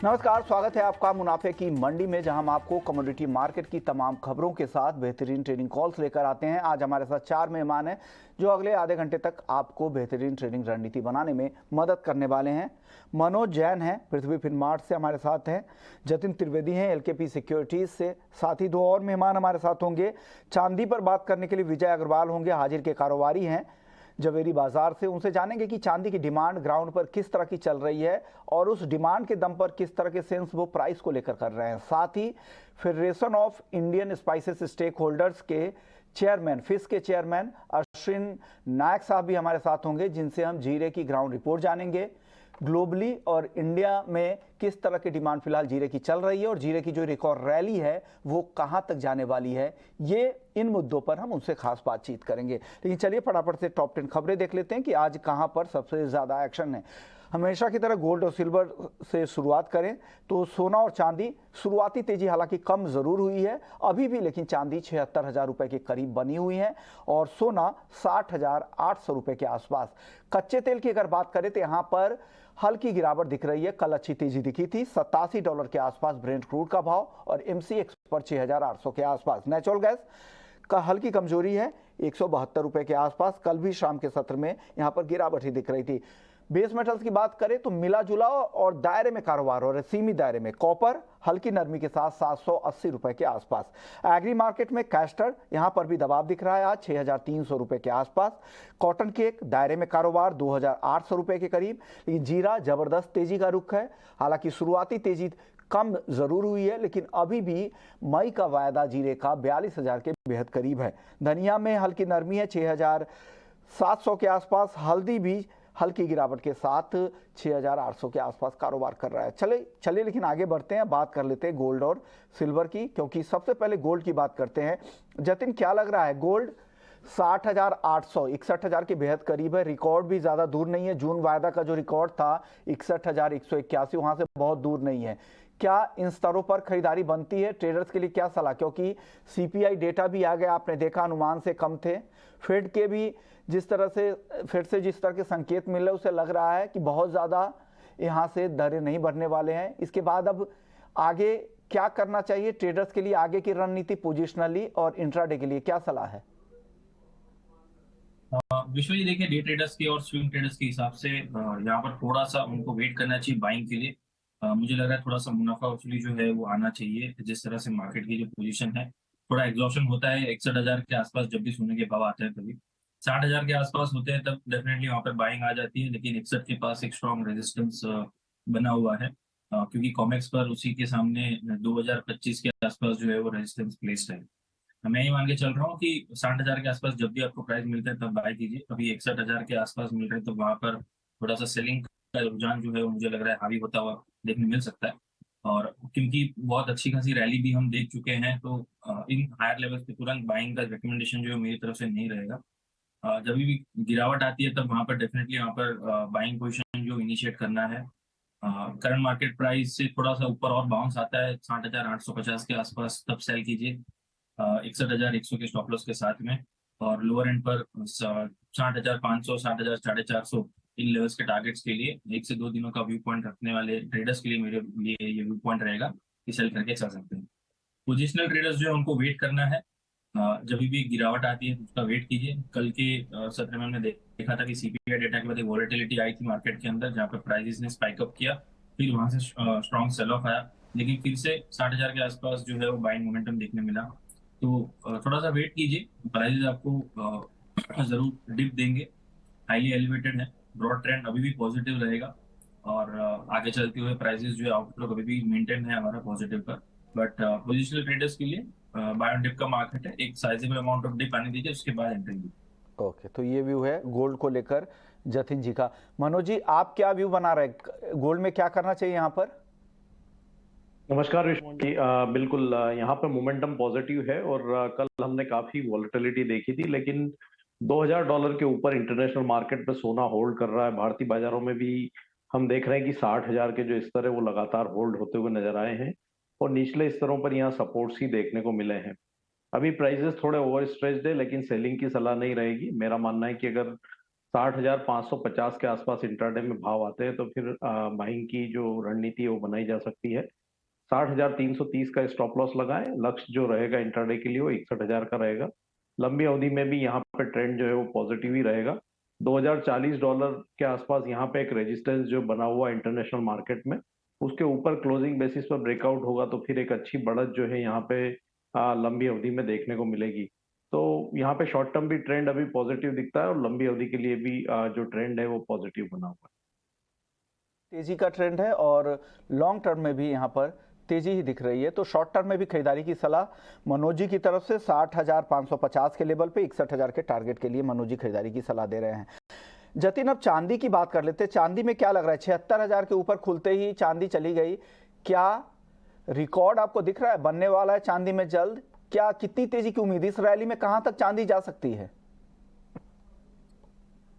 नमस्कार, स्वागत है आपका मुनाफे की मंडी में, जहां हम आपको कमोडिटी मार्केट की तमाम खबरों के साथ बेहतरीन ट्रेडिंग कॉल्स लेकर आते हैं। आज हमारे साथ 4 मेहमान हैं जो अगले आधे घंटे तक आपको बेहतरीन ट्रेडिंग रणनीति बनाने में मदद करने वाले हैं। मनोज जैन हैं पृथ्वी फिनमार्ट से हमारे साथ हैं, जतिन त्रिवेदी हैं एलकेपी सिक्योरिटीज से, साथ ही 2 और मेहमान हमारे साथ होंगे। चांदी पर बात करने के लिए विजय अग्रवाल होंगे, हाजिर के कारोबारी हैं जवेरी बाजार से। उनसे जानेंगे कि चांदी की डिमांड ग्राउंड पर किस तरह की चल रही है और उस डिमांड के दम पर किस तरह के सेंस वो प्राइस को लेकर कर रहे हैं। साथ ही federation of Indian spices stakeholders के चेयरमैन, फिस के चेयरमैन अश्विन नायक साहब भी हमारे साथ होंगे, जिनसे हम जीरे की ग्राउंड रिपोर्ट जानेंगे, ग्लोबली और इंडिया में किस तरह की डिमांड फिलहाल जीरे की चल रही है और जीरे की जो रिकॉर्ड रैली है वो कहां तक जाने वाली है। ये इन मुद्दों पर हम उनसे खास बातचीत करेंगे। लेकिन चलिए फटाफट से टॉप 10 खबरें देख लेते हैं कि आज कहां पर सबसे ज्यादा एक्शन है। हमेशा की तरह गोल्ड और सिल्वर से शुरुआत करें तो सोना और चांदी शुरुआती तेजी हालांकि कम जरूर हुई है अभी भी, लेकिन चांदी 76,000 रुपए के करीब बनी हुई है और सोना 60,800 रुपए के आसपास। कच्चे तेल की अगर बात करें तो यहां पर हल्की गिरावट दिख रही है। कल अच्छी तेजी दिखी थी, $87 के आसपास ब्रेंट क्रूड का भाव और एमसीएक्स पर 6,800 के आसपास। नेचुरल गैस का हल्की कमजोरी है, 172 रुपए के आसपास। कल भी शाम के सत्र में यहां पर गिरावट ही दिख रही थी। बेस मेटल्स की बात करें तो मिला जुला और दायरे में कारोबार हो रहे, सीमित दायरे में। कॉपर हल्की नरमी के साथ 780 रुपए के आसपास। एग्री मार्केट में कैस्टर यहां पर भी दबाव दिख रहा है, आज 6,300 रुपए के आसपास। कॉटन केक दायरे में कारोबार 2,800 रुपए के करीब। लेकिन जीरा जबरदस्त तेजी का रुख है, हालांकि शुरुआती तेजी कम जरूर हुई है, लेकिन अभी भी मई का वायदा जीरे का 42,000 के बेहद करीब है। धनिया में हल्की नरमी है, 6,700 के आसपास। हल्दी भी हल्की गिरावट के साथ 6,800 के आसपास कारोबार कर रहा है। चले लेकिन आगे बढ़ते हैं, बात कर लेते हैं गोल्ड और सिल्वर की, क्योंकि सबसे पहले गोल्ड की बात करते हैं। जतिन, क्या लग रहा है? गोल्ड 60,800 61,000 के बेहद करीब है, रिकॉर्ड भी ज्यादा दूर नहीं है। जून वायदा का जो रिकॉर्ड था 61,181, वहां से बहुत दूर नहीं है। क्या इन स्तरों पर खरीदारी बनती है? ट्रेडर्स के लिए क्या सलाह, क्योंकि सीपीआई डेटा भी आ गया, आपने देखा अनुमान से कम थे। फेड के भी जिस तरह से फिर से जिस तरह के संकेत मिल रहे, उसे लग रहा है कि बहुत ज्यादा यहां से दरें नहीं बढ़ने वाले हैं। इसके बाद अब आगे क्या करना चाहिए ट्रेडर्स के लिए? आगे की रणनीति पोजिशनली और इंट्राडे के लिए क्या सलाह है? विश्व जी देखिए, डे ट्रेडर्स के और स्विंग ट्रेडर्स के हिसाब से यहाँ पर थोड़ा सा उनको वेट करना चाहिए बाइंग के लिए। मुझे लग रहा है थोड़ा सा मुनाफा वसूली जो है वो आना चाहिए। जिस तरह से मार्केट की जो पोजीशन है, थोड़ा एग्जॉशन होता है 61,000 के आसपास। जब भी सोने के भाव आते हैं कभी 60,000 के आसपास होते हैं, तब डेफिनेटली वहाँ पर बाइंग आ जाती है। लेकिन 61 के पास एक स्ट्रॉन्ग रेजिस्टेंस बना हुआ है, क्योंकि कॉमेक्स पर उसी के सामने 2025 के आसपास जो है वो रेजिस्टेंस प्लेस्ड है। मैं ये मान के चल रहा हूँ कि 60,000 के आसपास जब भी आपको प्राइस मिलता है तब बाय कीजिए। अभी 61,000 के आसपास मिल रहे हैं, तो वहां पर थोड़ा सा सेलिंग का रुझान जो है वो मुझे लग रहा है हावी होता हुआ देखने मिल सकता है। और क्योंकि बहुत अच्छी खासी रैली भी हम देख चुके हैं, तो इन हायर लेवल्स पे तुरंत बाइंग का रिकमेंडेशन जो है मेरी तरफ से नहीं रहेगा। जब भी गिरावट आती है तब वहां पर डेफिनेटली वहां पर बाइंग पोजिशन जो इनिशिएट करना है। करंट मार्केट प्राइस से थोड़ा सा ऊपर और बाउंस आता है 60,850 के आसपास, तब सेल कीजिए 61,100 के स्टॉप लॉस के साथ में। और लोअर एंड पर 60,500 60,450 इन लेवल्स के टारगेट्स के लिए 1 से 2 दिनों का व्यू पॉइंट रखने वाले ट्रेडर्स के लिए मेरे लिए ये व्यू पॉइंट रहेगा कि सेल करके चल सकते हैं। पोजिशनल ट्रेडर्स जो है उनको वेट करना है। जब भी गिरावट आती है तो उसका वेट कीजिए। कल के सत्र में हमने देखा था कि सीपीआई डेटा के बाद एक वॉलेटिलिटी आई थी मार्केट के अंदर, जहाँ पर प्राइसेस ने स्पाइक अप किया, फिर वहां से स्ट्रॉन्ग सेल ऑफ आया, लेकिन फिर से 60,000 के आसपास जो है वो बाइंग मोमेंटम देखने मिला। तो थोड़ा सा वेट कीजिए, प्राइसेस आपको जरूर डिप देंगे। हाईली एलिवेटेड है, ब्रॉड ट्रेंड अभी भी पॉजिटिव रहेगा और आगे चलते हुए प्राइसेस जो है आउटलुक अभी भी मेंटेन है हमारा पॉजिटिव का। बट पोजिशनल ट्रेडर्स के लिए बाय ऑन डिप का मार्केट है, एक साइजेबल अमाउंट ऑफ डिप आने दीजिए, उसके बाद एंट्री दीजिए। ओके, तो ये व्यू है गोल्ड को लेकर जतिन जी का। मनोज जी, आप क्या व्यू बना रहे हैं? गोल्ड में क्या करना चाहिए यहाँ पर? नमस्कार विष्णु जी। बिल्कुल, यहाँ पे मोमेंटम पॉजिटिव है और कल हमने काफी वॉलेटिलिटी देखी थी, लेकिन $2,000 के ऊपर इंटरनेशनल मार्केट पे सोना होल्ड कर रहा है। भारतीय बाजारों में भी हम देख रहे हैं कि 60,000 के जो स्तर है वो लगातार होल्ड होते हुए नजर आए हैं और निचले स्तरों पर यहाँ सपोर्ट्स ही देखने को मिले हैं। अभी प्राइसेस थोड़े ओवर स्ट्रेच्ड है, लेकिन सेलिंग की सलाह नहीं रहेगी। मेरा मानना है कि अगर 60,550 के आसपास इंट्राडे में भाव आते हैं तो फिर बाइंग की जो रणनीति है वो बनाई जा सकती है। 60,330 का स्टॉप लॉस लगाएं। लक्ष्य जो रहेगा इंट्राडे के लिए वो 61,000 का रहेगा। लंबी अवधि में भी यहाँ पे ट्रेंड जो है वो पॉजिटिव ही रहेगा। $2040 के आसपास यहाँ पे एक रेजिस्टेंस जो बना हुआ इंटरनेशनल मार्केट में, उसके ऊपर क्लोजिंग बेसिस पर ब्रेकआउट होगा तो फिर एक अच्छी बढ़त जो है यहाँ पे लंबी अवधि में देखने को मिलेगी। तो यहाँ पे शॉर्ट टर्म भी ट्रेंड अभी पॉजिटिव दिखता है और लंबी अवधि के लिए भी जो ट्रेंड है वो पॉजिटिव बना हुआ है। तेजी का ट्रेंड है और लॉन्ग टर्म में भी यहाँ पर तेजी ही दिख रही है। तो शॉर्ट टर्म में भी खरीदारी की सलाह मनोज जी की तरफ से 60,550 के लेवल पे 61,000 के टारगेट के लिए मनोज जी खरीदारी की सलाह दे रहे हैं। जतिन, अब चांदी की बात कर लेते हैं। चांदी में क्या लग रहा है? 76,000 के ऊपर खुलते ही चांदी चली गई। क्या रिकॉर्ड आपको दिख रहा है बनने वाला है चांदी में जल्द? क्या कितनी तेजी की उम्मीद? इस रैली में कहां तक चांदी जा सकती है?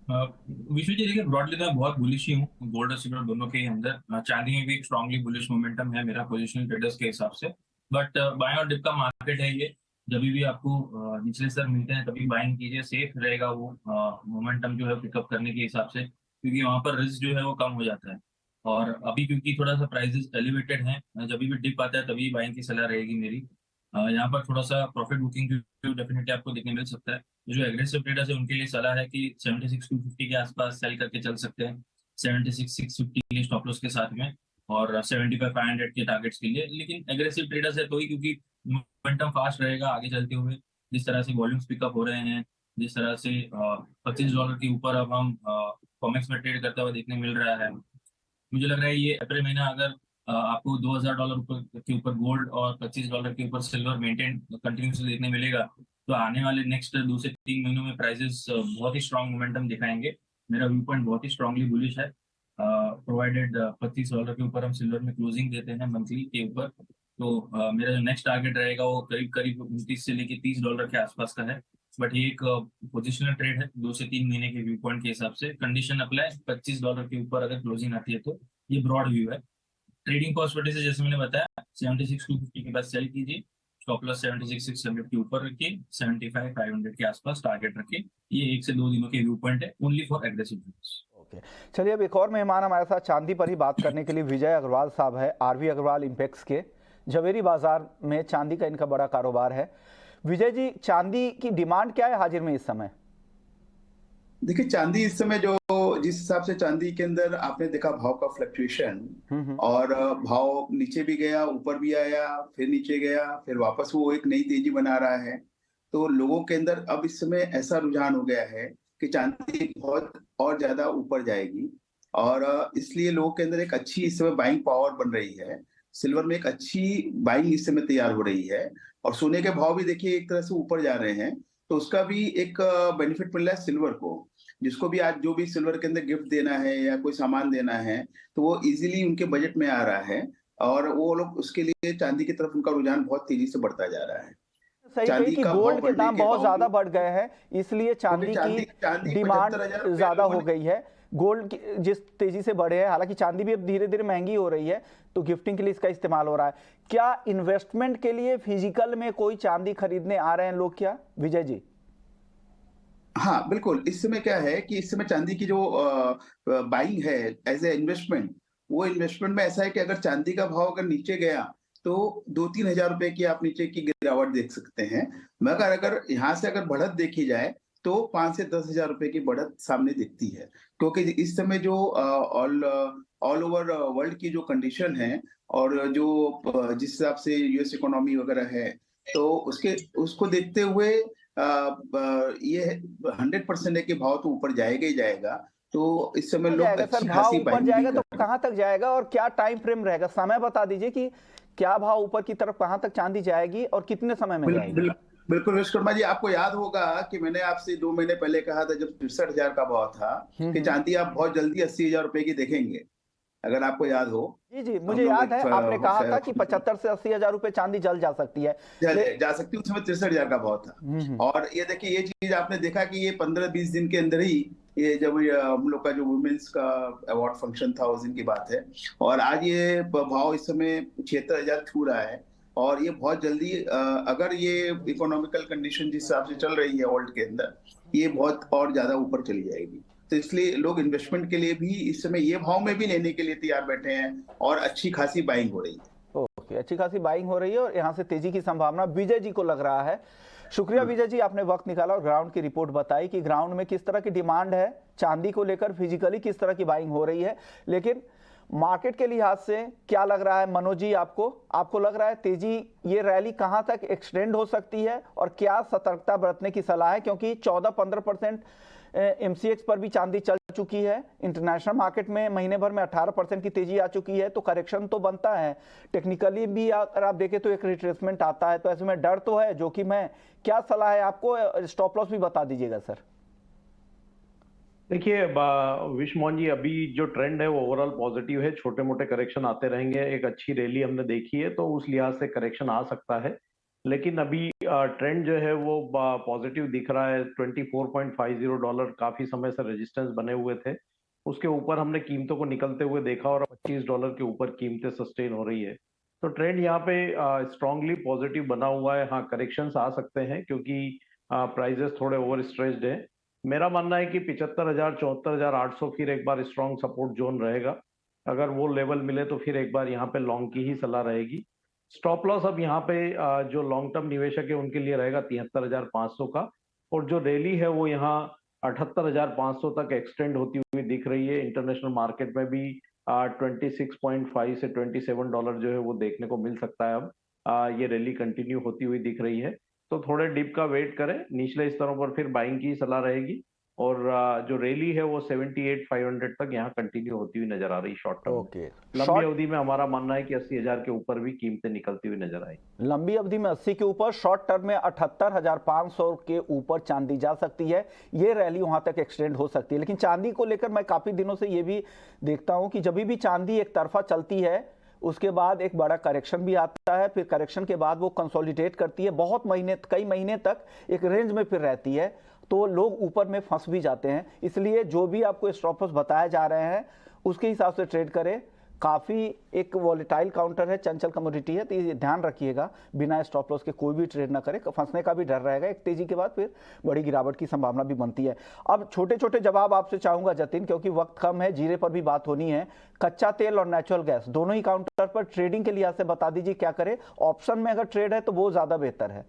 विश्व जी देखिए, ब्रॉडली मैं बहुत बुलिश ही हूँ गोल्ड और सिल्वर दोनों के अंदर। चांदी में भी एक स्ट्रांगली बुलिश मोमेंटम है मेरा पोजिशनल ट्रेडर्स के हिसाब से। बट बाय और डिप का मार्केट है ये। जब भी आपको निचले स्तर मिलते हैं तभी बाइंग कीजिए, सेफ रहेगा वो मोमेंटम जो है पिकअप करने के हिसाब से, क्योंकि वहां पर रिस्क जो है वो कम हो जाता है। और अभी क्योंकि थोड़ा सा प्राइसेस एलिवेटेड हैं, जब भी डिप आता है तभी बाइंग की सलाह रहेगी मेरी। यहाँ पर थोड़ा सा प्रॉफिट बुकिंग डेफिनेटली आपको देखने मिल सकता है। जो एग्रेसिव ट्रेडर्स है उनके लिए सलाह है कि 76,250 के आसपास सेल करके चल सकते हैं, 76,650 के लिए स्टॉप लॉस के साथ में, और 75,500 के टारगेट्स के लिए। लेकिन एग्रेसिव ट्रेडर्स है तो ही, क्योंकि मोमेंटम फास्ट रहेगा आगे चलते हुए। जिस तरह से वॉल्यूम्स पिकअप हो रहे हैं, जिस तरह से $25 के ऊपर अब हम कॉमेक्स में ट्रेड करता हुआ देखने मिल रहा है, मुझे लग रहा है ये अप्रैल महीना अगर आपको $2,000 के ऊपर गोल्ड और $25 के ऊपर सिल्वर मेंटेन कंटिन्यूसली देखने मिलेगा, तो आने वाले नेक्स्ट 2 से 3 महीनों में प्राइसेस बहुत ही स्ट्रांग मोमेंटम दिखाएंगे। मेरा व्यू पॉइंट बहुत ही स्ट्रांगली बुलिश है। प्रोवाइडेड $25 के ऊपर हम सिल्वर में क्लोजिंग देते हैं मंथली के ऊपर, तो मेरा जो नेक्स्ट टारगेट रहेगा वो करीब करीब 29 से लेके $30 के आसपास का है। बट ये एक पोजिशनल ट्रेड है 2 से 3 महीने के व्यू पॉइंट के हिसाब से। कंडीशन अप्लाई, $25 के ऊपर अगर क्लोजिंग आती है तो ये ब्रॉड व्यू है। ट्रेडिंग पॉसिबिलिटी से जैसे मैंने बताया, 76,250 के पास सेल कीजिए, स्टॉप लॉस 76,600 के ऊपर रखिए, 75,500 के आसपास टारगेट रखिए। ये 1 से 2 दिनों के व्यू पॉइंट है only for aggressive traders. Okay, चलिए अब एक और मेहमान हमारे साथ चांदी पर ही बात करने के लिए विजय अग्रवाल साहब है, आरवी अग्रवाल इंपेक्स के। जवेरी बाजार में चांदी का इनका बड़ा कारोबार है। विजय जी, चांदी की डिमांड क्या है हाजिर में इस समय? देखिए, चांदी इस समय जो जिस हिसाब से चांदी के अंदर आपने देखा भाव का फ्लक्चुएशन, और भाव नीचे भी गया, ऊपर भी आया, फिर नीचे गया, फिर वापस वो एक नई तेजी बना रहा है। तो लोगों के अंदर अब इस समय ऐसा रुझान हो गया है कि चांदी बहुत और ज्यादा ऊपर जाएगी, और इसलिए लोगों के अंदर एक अच्छी इस समय बाइंग पावर बन रही है। सिल्वर में एक अच्छी बाइंग इस समय तैयार हो रही है, और सोने के भाव भी देखिए एक तरह से ऊपर जा रहे हैं, तो उसका भी एक बेनिफिट मिल रहा है सिल्वर को। जिसको भी आज जो भी सिल्वर के अंदर गिफ्ट देना है या कोई सामान देना है, तो वो इजीली उनके बजट में आ रहा है, और वो लोग उसके लिए चांदी की तरफ उनका रुझान बहुत तेजी से बढ़ता जा रहा है। सही कही कि गोल्ड के दाम बहुत ज्यादा बढ़ गए हैं, इसलिए चांदी की डिमांड ज्यादा हो गई है। गोल्ड जिस तेजी से बढ़े है, हालांकि चांदी भी अब धीरे धीरे महंगी हो रही है, तो गिफ्टिंग के लिए इसका इस्तेमाल हो रहा है। क्या इन्वेस्टमेंट के लिए फिजिकल में कोई चांदी खरीदने आ रहे हैं लोग क्या, विजय जी? हाँ बिल्कुल, इस समय क्या है कि इस समय चांदी की जो बाइंग है एज ए इन्वेस्टमेंट, वो इन्वेस्टमेंट में ऐसा है कि अगर चांदी का भाव अगर नीचे गया तो 2-3 हजार रुपए की आप नीचे की गिरावट देख सकते हैं। मगर अगर यहाँ से अगर बढ़त देखी जाए तो 5 से 10 हजार रुपए की बढ़त सामने दिखती है, क्योंकि इस समय जो ऑल ओवर वर्ल्ड की जो कंडीशन है, और जो जिस हिसाब से यूएस इकोनॉमी वगैरह है, तो उसको देखते हुए ये 100% है कि भाव तो ऊपर जाएगा ही जाएगा। तो इस समय लोग अच्छी खासी ऊपर जाएगा तो कहां तक जाएगा, और क्या टाइम फ्रेम रहेगा? समय बता दीजिए कि क्या भाव ऊपर की तरफ कहां तक चांदी जाएगी और कितने समय में जाएगी? बिल्कुल विश्वकर्मा जी, आपको याद होगा कि मैंने आपसे 2 महीने पहले कहा था, जब 63,000 का भाव था, कि चांदी आप बहुत जल्दी 80,000 रुपए की देखेंगे, अगर आपको याद हो। जी, मुझे याद है, आपने कहा था कि 75 से 80 हजार रुपए चांदी जल जा सकती है, जा सकती है। उस समय 63,000 का भाव था। और ये देखिए, ये चीज आपने देखा कि ये 15-20 दिन के अंदर ही, ये जब हम लोग का जो वुमेन्स का अवार्ड फंक्शन था उस दिन की बात है, और आज ये भाव इस समय 76,000 छू रहा है। और ये बहुत जल्दी, अगर ये इकोनॉमिकल कंडीशन जिस हिसाब से चल रही है वर्ल्ड के अंदर, ये बहुत और ज्यादा ऊपर चली जाएगी। तो इसलिए लोग इन्वेस्टमेंट के लिए भी इस समय ये भाव में भी लेने के लिए तैयार बैठे हैं और अच्छी खासी बाइंग हो रही है। ओके, अच्छी खासी बाइंग हो रही है और यहाँ से तेजी की संभावना विजय जी को लग रहा है। शुक्रिया विजय जी, आपने वक्त निकाला और ग्राउंड की रिपोर्ट बताई कि ग्राउंड में किस तरह की डिमांड है चांदी को लेकर, फिजिकली किस तरह की बाइंग हो रही है। लेकिन मार्केट के लिहाज से क्या लग रहा है मनोज जी, आपको लग रहा है तेजी ये रैली कहां तक एक्सटेंड हो सकती है और क्या सतर्कता बरतने की सलाह है? क्योंकि 14-15% एमसीएक्स पर भी चांदी चल चुकी है, इंटरनेशनल मार्केट में महीने भर में 18% की तेजी आ चुकी है, तो करेक्शन तो बनता है। टेक्निकली भी अगर आप देखें तो एक रिट्रेसमेंट आता है, तो ऐसे में डर तो है, जोखिम है। क्या सलाह है आपको? स्टॉप लॉस भी बता दीजिएगा सर। देखिए विश्वमोहन जी, अभी जो ट्रेंड है वो ओवरऑल पॉजिटिव है। छोटे मोटे करेक्शन आते रहेंगे। एक अच्छी रैली हमने देखी है तो उस लिहाज से करेक्शन आ सकता है, लेकिन अभी ट्रेंड जो है वो पॉजिटिव दिख रहा है। $24.50 काफी समय से रेजिस्टेंस बने हुए थे, उसके ऊपर हमने कीमतों को निकलते हुए देखा और $25 के ऊपर कीमतें सस्टेन हो रही है। तो ट्रेंड यहाँ पे स्ट्रांगली पॉजिटिव बना हुआ है। हाँ, करेक्शंस आ सकते हैं क्योंकि प्राइजेस थोड़े ओवर स्ट्रेच्ड हैं। मेरा मानना है कि 75,000 74,800 फिर एक बार स्ट्रॉन्ग सपोर्ट जोन रहेगा। अगर वो लेवल मिले तो फिर एक बार यहाँ पे लॉन्ग की ही सलाह रहेगी। स्टॉप लॉस अब यहाँ पे जो लॉन्ग टर्म निवेशक है उनके लिए रहेगा 73,500 का, और जो रैली है वो यहाँ 78,500 तक एक्सटेंड होती हुई दिख रही है। इंटरनेशनल मार्केट में भी 26.5 से $27 जो है वो देखने को मिल सकता है। अब ये रैली कंटिन्यू होती हुई दिख रही है, तो थोड़े डिप का वेट करें। निचले स्तरों पर फिर बाइंग की सलाह रहेगी, और जो रैली है वो 78,500 तक यहाँ कंटिन्यू होती हुई नजर आ रही शॉर्ट टर्म। ओके, लंबी अवधि में हमारा मानना है कि 80,000 के ऊपर भी कीमतें निकलती हुई नजर आई। लंबी अवधि में 80 के ऊपर, शॉर्ट टर्म में 78,500 के ऊपर चांदी जा सकती है। ये रैली वहां तक एक्सटेंड हो सकती है। लेकिन चांदी को लेकर मैं काफी दिनों से ये भी देखता हूं कि जब भी चांदी एक तरफा चलती है उसके बाद एक बड़ा करेक्शन भी आता है, फिर करेक्शन के बाद वो कंसोलिडेट करती है, बहुत महीने, कई महीने तक एक रेंज में फिर रहती है, तो लोग ऊपर में फंस भी जाते हैं। इसलिए जो भी आपको स्टॉप लॉस बताए जा रहे हैं उसके हिसाब से ट्रेड करें। काफ़ी एक वॉलेटाइल काउंटर है, चंचल कमोडिटी है, तो ये ध्यान रखिएगा, बिना स्टॉप लॉस के कोई भी ट्रेड ना करें, फंसने का भी डर रहेगा। एक तेजी के बाद फिर बड़ी गिरावट की संभावना भी बनती है। अब छोटे छोटे जवाब आपसे चाहूंगा जतिन, क्योंकि वक्त कम है, जीरे पर भी बात होनी है। कच्चा तेल और नेचुरल गैस दोनों ही काउंटर पर ट्रेडिंग के लिहाज से बता दीजिए क्या करें। ऑप्शन में अगर ट्रेड है तो वो ज्यादा बेहतर है।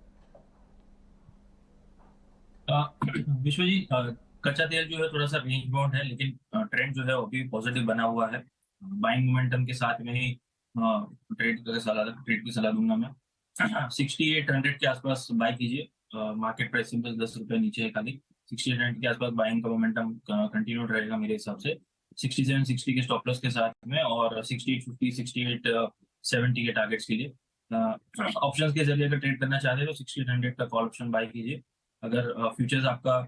विश्व जी, कच्चा तेल जो है थोड़ा सा रेंज बाउंड है, लेकिन ट्रेंड जो है वो भी पॉजिटिव बना हुआ है। बाइंग मोमेंटम के साथ में ही ट्रेड की सलाह दूंगा मैं। 6800 के आसपास बाय कीजिए। मार्केट प्राइसिंग बस 10 रुपए नीचे है खाली। 6800 के आसपास बाइंग का मोमेंटम कंटिन्यूड रहेगा मेरे हिसाब से। 6760 के स्टॉप लॉस के साथ में, और 6850 6870 के टारगेट्स के लिए ऑप्शंस के जरिए अगर ट्रेड करना चाहते हैं तो 6800 का कॉल ऑप्शन बाय कीजिए। अगर फ्यूचर्स आपका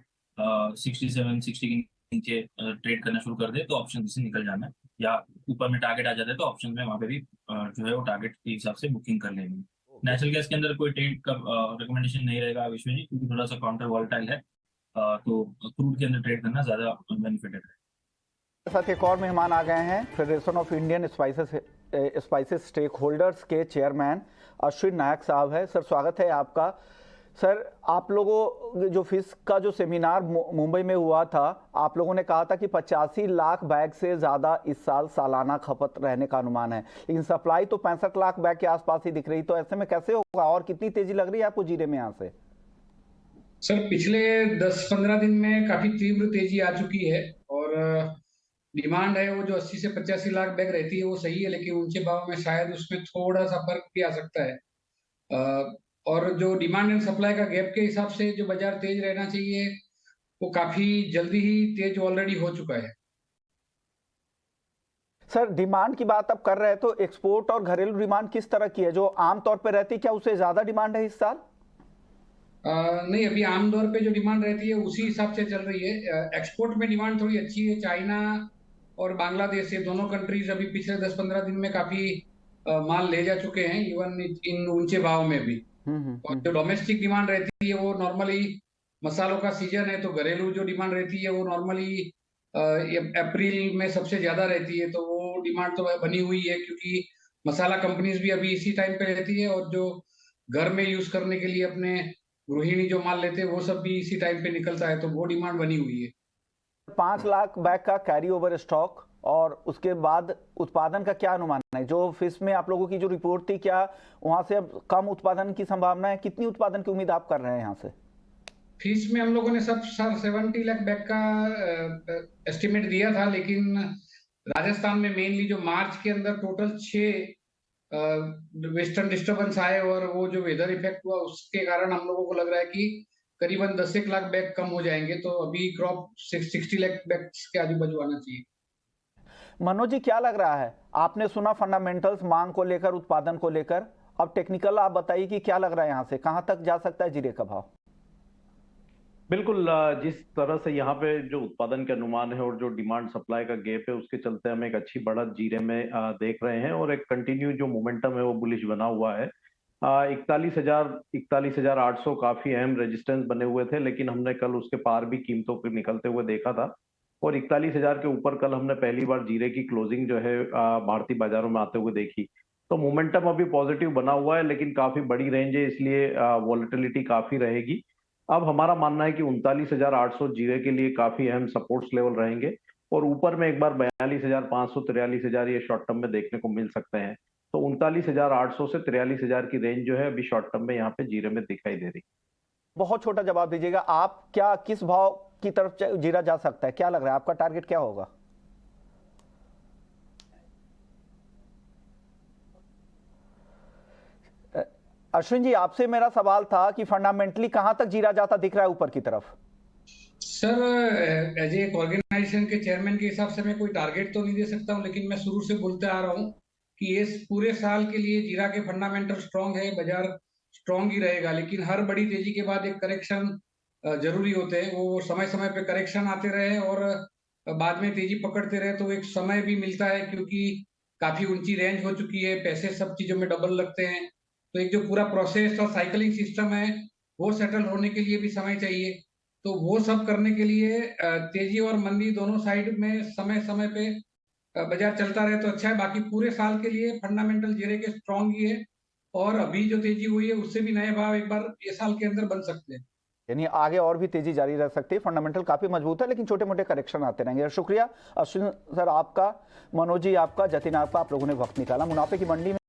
6760 के नीचे ट्रेड करना शुरू कर दे तो ऑप्शन से निकल जाना है, या ऊपर में टारगेट आ जाता है तो ऑप्शन में वहां पे भी जो है वो टारगेट के हिसाब से बुकिंग कर लेंगे। नेचुरल गैस के अंदर कोई ट्रेड का रिकमेंडेशन नहीं रहेगा विश्व जी, क्योंकि थोड़ा सा काउंटर वॉलेटाइल है, तो क्रूड के अंदर ट्रेड करना ज्यादा बेनिफिटेड है। साथ एक और मेहमान आ गए हैं, federation of Indian spices stakeholders के चेयरमैन अश्विन नायक साहब है। सर, स्वागत है आपका। सर, आप लोगों जो फिश का जो सेमिनार मुंबई में हुआ था, आप लोगों ने कहा था कि 85 लाख बैग से ज़्यादा इस साल सालाना खपत रहने का अनुमान है, लेकिन सप्लाई तो 65 लाख बैग के आसपास ही दिख रही। तो ऐसे में कैसे होगा और कितनी तेजी लग रही है आपको जीरे में यहाँ से? सर, पिछले 10-15 दिन में काफी तीव्र तेजी आ चुकी है, और डिमांड है वो जो 80 से 85 लाख बैग रहती है वो सही है, लेकिन ऊंचे भाव में शायद उसमें थोड़ा सा फर्क भी आ सकता है। और जो डिमांड एंड सप्लाई का गैप के हिसाब से जो बाजार तेज रहना चाहिए वो काफी जल्दी ही तेज ऑलरेडी हो चुका है। सर, डिमांड की बात आप कर रहे हैं तो एक्सपोर्ट और घरेलू डिमांड किस तरह की है जो आमतौर पर रहती है? क्या उससे ज्यादा डिमांड है इस साल? नहीं, अभी आमतौर पे जो डिमांड रहती है उसी हिसाब से चल रही है। एक्सपोर्ट में डिमांड थोड़ी अच्छी है। चाइना और बांग्लादेश, ये दोनों कंट्रीज अभी पिछले 10-15 दिन में काफी माल ले जा चुके हैं, इवन इन ऊंचे भाव में भी। और जो डोमेस्टिक डिमांड रहती है वो नॉर्मली, मसालों का सीजन है तो घरेलू जो डिमांड रहती है वो नॉर्मली अप्रैल में सबसे ज्यादा रहती है, तो वो डिमांड तो बनी हुई है, क्योंकि मसाला कंपनीज भी अभी इसी टाइम पे रहती है, और जो घर में यूज करने के लिए अपने गृहिणी जो माल लेते हैं वो सब भी इसी टाइम पे निकलता है, तो वो डिमांड बनी हुई है। 5 लाख बैग का कैरी ओवर स्टॉक और उसके बाद उत्पादन का क्या अनुमान है? जो फिश में आप लोगों की जो रिपोर्ट थी, क्या वहां से अब कम उत्पादन की संभावना है? कितनी उत्पादन की उम्मीद आप कर रहे हैं यहाँ से? फिश में हम लोगों ने सब सर 70 लाख बैग का एस्टिमेट दिया था, लेकिन राजस्थान में मेनली जो मार्च के अंदर टोटल 6 वेस्टर्न डिस्टर्बेंस आए और वो जो वेदर इफेक्ट हुआ उसके कारण हम लोगों को लग रहा है कि करीबन 10 लाख बैग कम हो जाएंगे। तो अभी क्रॉप 60 लाख बैग के आजू बाजू आना चाहिए। मनोज जी, क्या लग रहा है? आपने सुना फंडामेंटल्स, मांग को लेकर, उत्पादन को लेकर, अब टेक्निकल आप बताइए कि क्या लग रहा है यहाँ से कहां तक जा सकता है जीरे का भाव? बिल्कुल, जिस तरह से यहाँ पे जो उत्पादन के अनुमान है और जो डिमांड सप्लाई का गैप है उसके चलते हम एक अच्छी बढ़त जीरे में देख रहे हैं और एक कंटिन्यू जो मोमेंटम है वो बुलिश बना हुआ है। 41,800 काफी अहम रेजिस्टेंस बने हुए थे, लेकिन हमने कल उसके पार भी कीमतों को निकलते हुए देखा था और 41,000 के ऊपर कल हमने पहली बार जीरे की क्लोजिंग जो है भारतीय बाजारों में आते हुए देखी। तो मोमेंटम अभी पॉजिटिव बना हुआ है, लेकिन काफी बड़ी रेंज है, इसलिए वॉलेटिलिटी काफी रहेगी। अब हमारा मानना है कि 39,800 जीरे के लिए काफी अहम सपोर्ट्स लेवल रहेंगे और ऊपर में एक बार 42,500 43,000 ये शॉर्ट टर्म में देखने को मिल सकते हैं। तो 39,800 से 43,000 की रेंज जो है अभी शॉर्ट टर्म में यहाँ पे जीरे में दिखाई दे रही। बहुत छोटा जवाब दीजिएगा आप, क्या किस भाव की तरफ जीरा जा सकता है? क्या लग रहा है आपका टारगेट क्या होगा? अश्विन जी, आपसे मेरा सवाल था कि फंडामेंटली कहां तक जीरा जाता दिख रहा है ऊपर की तरफ? सर, एज एक ऑर्गेनाइजेशन के चेयरमैन के हिसाब से मैं कोई टारगेट तो नहीं दे सकता हूं, लेकिन मैं शुरू से बोलते आ रहा हूं कि इस पूरे साल के लिए जीरा के फंडामेंटल स्ट्रांग है, बाजार स्ट्रांग ही रहेगा। लेकिन हर बड़ी तेजी के बाद एक करेक्शन जरूरी होते हैं, वो समय समय पे करेक्शन आते रहे और बाद में तेजी पकड़ते रहे तो एक समय भी मिलता है, क्योंकि काफी ऊंची रेंज हो चुकी है, पैसे सब चीजों में डबल लगते हैं। तो एक जो पूरा प्रोसेस और साइकिलिंग सिस्टम है वो सेटल होने के लिए भी समय चाहिए। तो वो सब करने के लिए तेजी और मंदी दोनों साइड में समय समय पे बाजार चलता रहे तो अच्छा है। बाकी पूरे साल के लिए फंडामेंटल जीरे के स्ट्रांग ही है और अभी जो तेजी हुई है उससे भी नए भाव एक बार ये साल के अंदर बन सकते हैं। यानी आगे और भी तेजी जारी रह सकती है। फंडामेंटल काफी मजबूत है, लेकिन छोटे मोटे करेक्शन आते रहेंगे। शुक्रिया अश्विन सर आपका, मनोज जी आपका, जतिन आपका, आप लोगों ने वक्त निकाला। मुनाफे की मंडी में